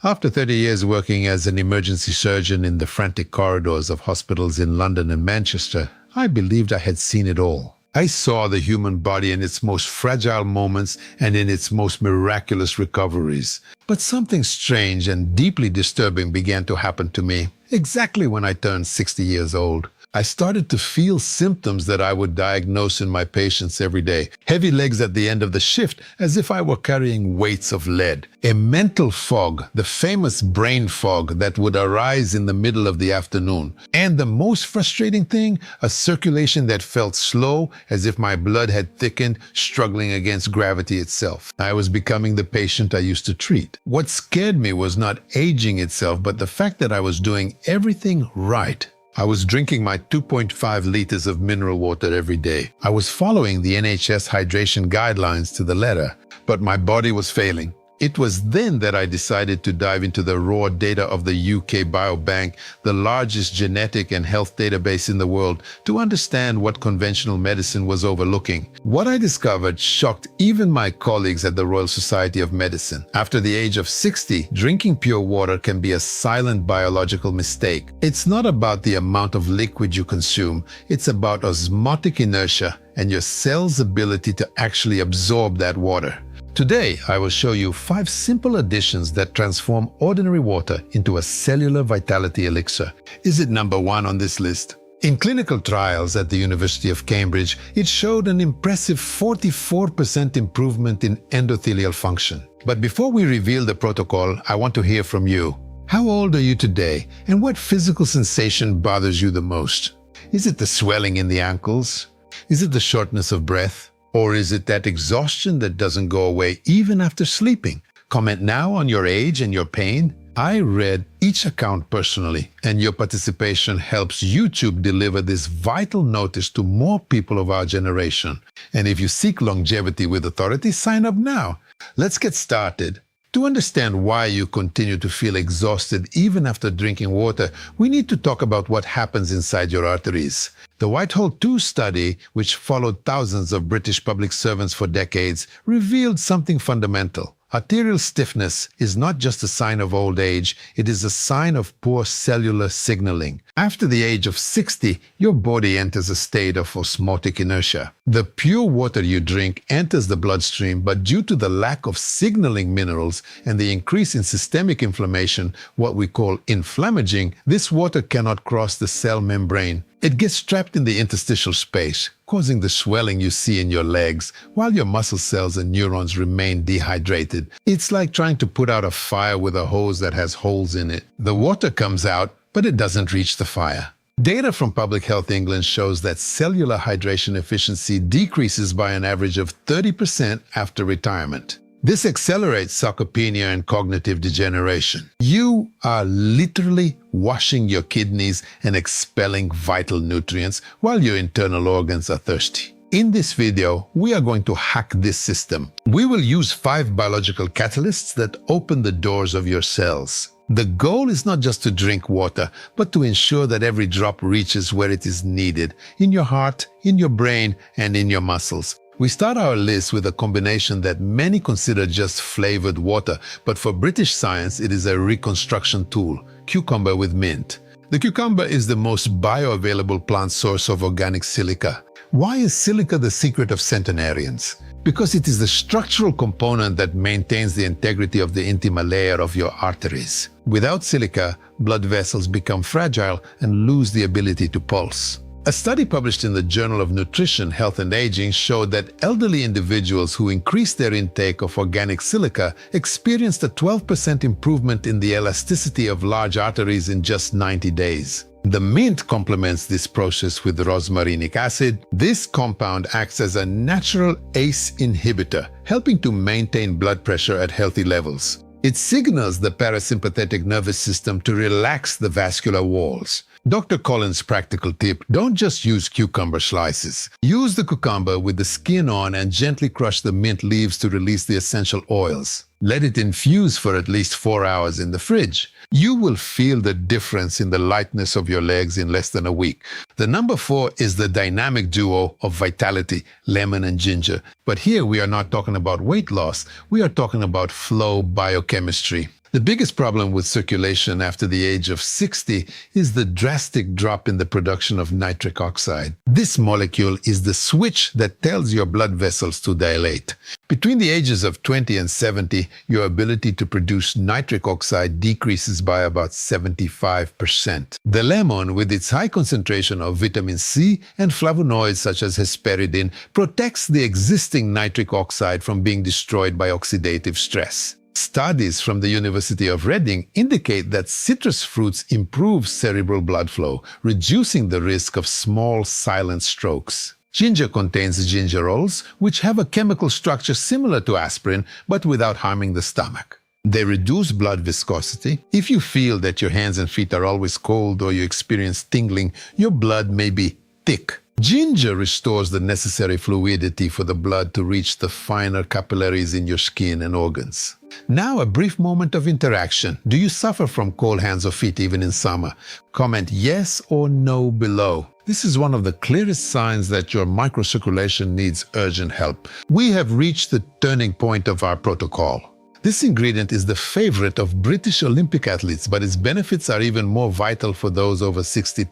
After 30 years working as an emergency surgeon in the frantic corridors of hospitals in London and Manchester, I believed I had seen it all. I saw the human body in its most fragile moments and in its most miraculous recoveries. But something strange and deeply disturbing began to happen to me, exactly when I turned 60 years old. I started to feel symptoms that I would diagnose in my patients every day. Heavy legs at the end of the shift, as if I were carrying weights of lead. A mental fog, the famous brain fog that would arise in the middle of the afternoon. And the most frustrating thing, a circulation that felt slow, as if my blood had thickened, struggling against gravity itself. I was becoming the patient I used to treat. What scared me was not aging itself, but the fact that I was doing everything right. I was drinking my 2.5 liters of mineral water every day. I was following the NHS hydration guidelines to the letter, but my body was failing. It was then that I decided to dive into the raw data of the UK Biobank, the largest genetic and health database in the world, to understand what conventional medicine was overlooking. What I discovered shocked even my colleagues at the Royal Society of Medicine. After the age of 60, drinking pure water can be a silent biological mistake. It's not about the amount of liquid you consume, it's about osmotic inertia and your cell's ability to actually absorb that water. Today, I will show you 5 simple additions that transform ordinary water into a cellular vitality elixir. Is it number 1 on this list? In clinical trials at the University of Cambridge, it showed an impressive 44% improvement in endothelial function. But before we reveal the protocol, I want to hear from you. How old are you today, and what physical sensation bothers you the most? Is it the swelling in the ankles? Is it the shortness of breath? Or is it that exhaustion that doesn't go away even after sleeping? Comment now on your age and your pain. I read each account personally, and your participation helps YouTube deliver this vital notice to more people of our generation. And if you seek longevity with authority, sign up now. Let's get started. To understand why you continue to feel exhausted even after drinking water, we need to talk about what happens inside your arteries. The Whitehall 2 study, which followed thousands of British public servants for decades, revealed something fundamental. Arterial stiffness is not just a sign of old age, it is a sign of poor cellular signaling. After the age of 60, your body enters a state of osmotic inertia. The pure water you drink enters the bloodstream, but due to the lack of signaling minerals and the increase in systemic inflammation, what we call inflammaging, this water cannot cross the cell membrane. It gets trapped in the interstitial space, causing the swelling you see in your legs, while your muscle cells and neurons remain dehydrated. It's like trying to put out a fire with a hose that has holes in it. The water comes out, but it doesn't reach the fire. Data from Public Health England shows that cellular hydration efficiency decreases by an average of 30% after retirement. This accelerates sarcopenia and cognitive degeneration. You are literally washing your kidneys and expelling vital nutrients while your internal organs are thirsty. In this video, we are going to hack this system. We will use 5 biological catalysts that open the doors of your cells. The goal is not just to drink water, but to ensure that every drop reaches where it is needed, in your heart, in your brain, and in your muscles. We start our list with a combination that many consider just flavored water, but for British science, it is a reconstruction tool: cucumber with mint. The cucumber is the most bioavailable plant source of organic silica. Why is silica the secret of centenarians? Because it is the structural component that maintains the integrity of the intima layer of your arteries. Without silica, blood vessels become fragile and lose the ability to pulse. A study published in the Journal of Nutrition, Health and Aging showed that elderly individuals who increased their intake of organic silica experienced a 12% improvement in the elasticity of large arteries in just 90 days. The mint complements this process with rosmarinic acid. This compound acts as a natural ACE inhibitor, helping to maintain blood pressure at healthy levels. It signals the parasympathetic nervous system to relax the vascular walls. Dr. Collins' practical tip: don't just use cucumber slices. Use the cucumber with the skin on and gently crush the mint leaves to release the essential oils. Let it infuse for at least 4 hours in the fridge. You will feel the difference in the lightness of your legs in less than a week. The number 4 is the dynamic duo of vitality, lemon and ginger. But here we are not talking about weight loss. We are talking about flow biochemistry. The biggest problem with circulation after the age of 60 is the drastic drop in the production of nitric oxide. This molecule is the switch that tells your blood vessels to dilate. Between the ages of 20 and 70, your ability to produce nitric oxide decreases by about 75%. The lemon, with its high concentration of vitamin C and flavonoids such as hesperidin, protects the existing nitric oxide from being destroyed by oxidative stress. Studies from the University of Reading indicate that citrus fruits improve cerebral blood flow, reducing the risk of small silent strokes. Ginger contains gingerols, which have a chemical structure similar to aspirin, but without harming the stomach. They reduce blood viscosity. If you feel that your hands and feet are always cold or you experience tingling, your blood may be thick. Ginger restores the necessary fluidity for the blood to reach the finer capillaries in your skin and organs. Now, a brief moment of interaction. Do you suffer from cold hands or feet even in summer? Comment yes or no below. This is one of the clearest signs that your microcirculation needs urgent help. We have reached the turning point of our protocol. This ingredient is the favorite of British Olympic athletes, but its benefits are even more vital for those over 60.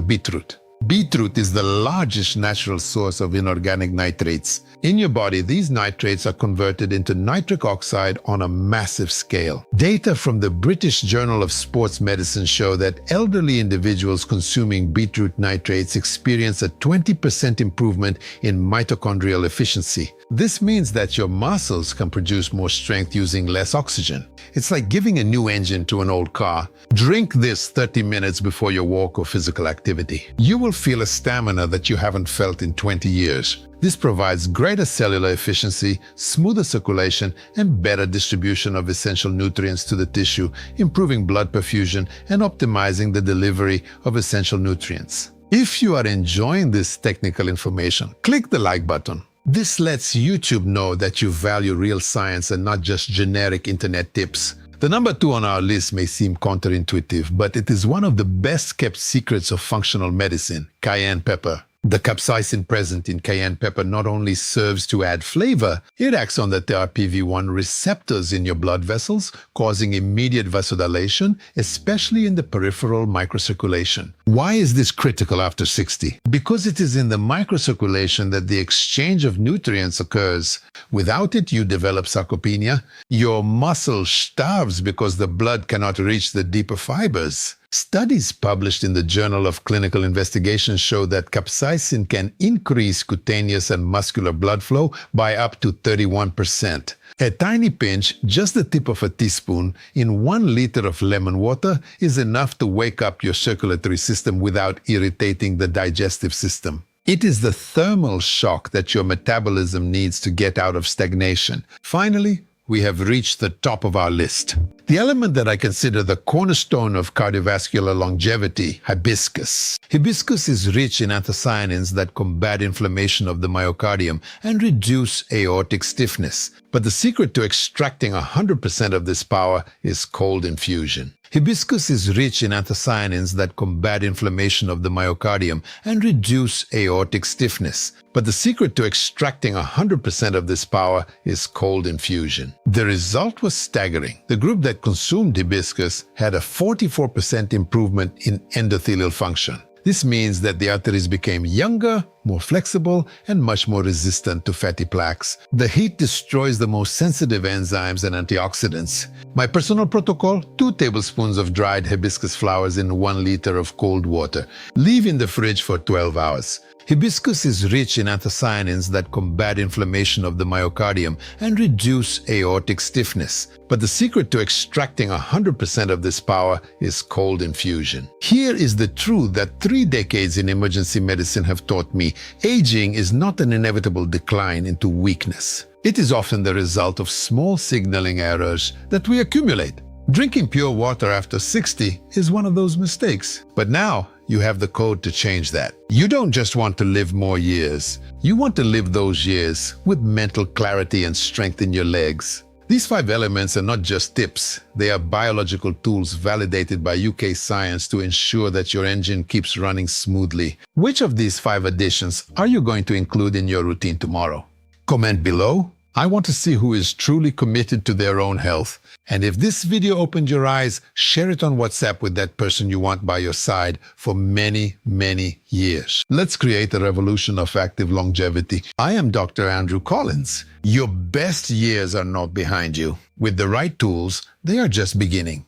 Beetroot. Beetroot is the largest natural source of inorganic nitrates. In your body, these nitrates are converted into nitric oxide on a massive scale. Data from the British Journal of Sports Medicine show that elderly individuals consuming beetroot nitrates experience a 20% improvement in mitochondrial efficiency. This means that your muscles can produce more strength using less oxygen. It's like giving a new engine to an old car. Drink this 30 minutes before your walk or physical activity. You will feel a stamina that you haven't felt in 20 years. This provides greater cellular efficiency, smoother circulation, and better distribution of essential nutrients to the tissue, improving blood perfusion and optimizing the delivery of essential nutrients. If you are enjoying this technical information, click the like button. This lets YouTube know that you value real science and not just generic internet tips. The number 2 on our list may seem counterintuitive, but it is one of the best kept secrets of functional medicine: cayenne pepper. The capsaicin present in cayenne pepper not only serves to add flavor, it acts on the TRPV1 receptors in your blood vessels, causing immediate vasodilation, especially in the peripheral microcirculation. Why is this critical after 60? Because it is in the microcirculation that the exchange of nutrients occurs. Without it, you develop sarcopenia. Your muscle starves because the blood cannot reach the deeper fibers. Studies published in the Journal of Clinical Investigation show that capsaicin can increase cutaneous and muscular blood flow by up to 31%. A tiny pinch, just the tip of a teaspoon, in 1 liter of lemon water is enough to wake up your circulatory system without irritating the digestive system. It is the thermal shock that your metabolism needs to get out of stagnation. Finally, we have reached the top of our list. The element that I consider the cornerstone of cardiovascular longevity, hibiscus. Hibiscus is rich in anthocyanins that combat inflammation of the myocardium and reduce aortic stiffness. But the secret to extracting 100% of this power is cold infusion. Hibiscus is rich in anthocyanins that combat inflammation of the myocardium and reduce aortic stiffness. But the secret to extracting 100% of this power is cold infusion. The result was staggering. The group that consumed hibiscus had a 44% improvement in endothelial function. This means that the arteries became younger, more flexible, and much more resistant to fatty plaques. The heat destroys the most sensitive enzymes and antioxidants. My personal protocol: 2 tablespoons of dried hibiscus flowers in 1 liter of cold water. Leave in the fridge for 12 hours. Hibiscus is rich in anthocyanins that combat inflammation of the myocardium and reduce aortic stiffness. But the secret to extracting 100% of this power is cold infusion. Here is the truth that 3 decades in emergency medicine have taught me: aging is not an inevitable decline into weakness. It is often the result of small signaling errors that we accumulate. Drinking pure water after 60 is one of those mistakes. But now, you have the code to change that. You don't just want to live more years. You want to live those years with mental clarity and strength in your legs. These 5 elements are not just tips. They are biological tools validated by UK science to ensure that your engine keeps running smoothly. Which of these 5 additions are you going to include in your routine tomorrow? Comment below. I want to see who is truly committed to their own health. And if this video opened your eyes, share it on WhatsApp with that person you want by your side for many, many years. Let's create a revolution of active longevity. I am Dr. Andrew Collins. Your best years are not behind you. With the right tools, they are just beginning.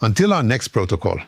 Until our next protocol.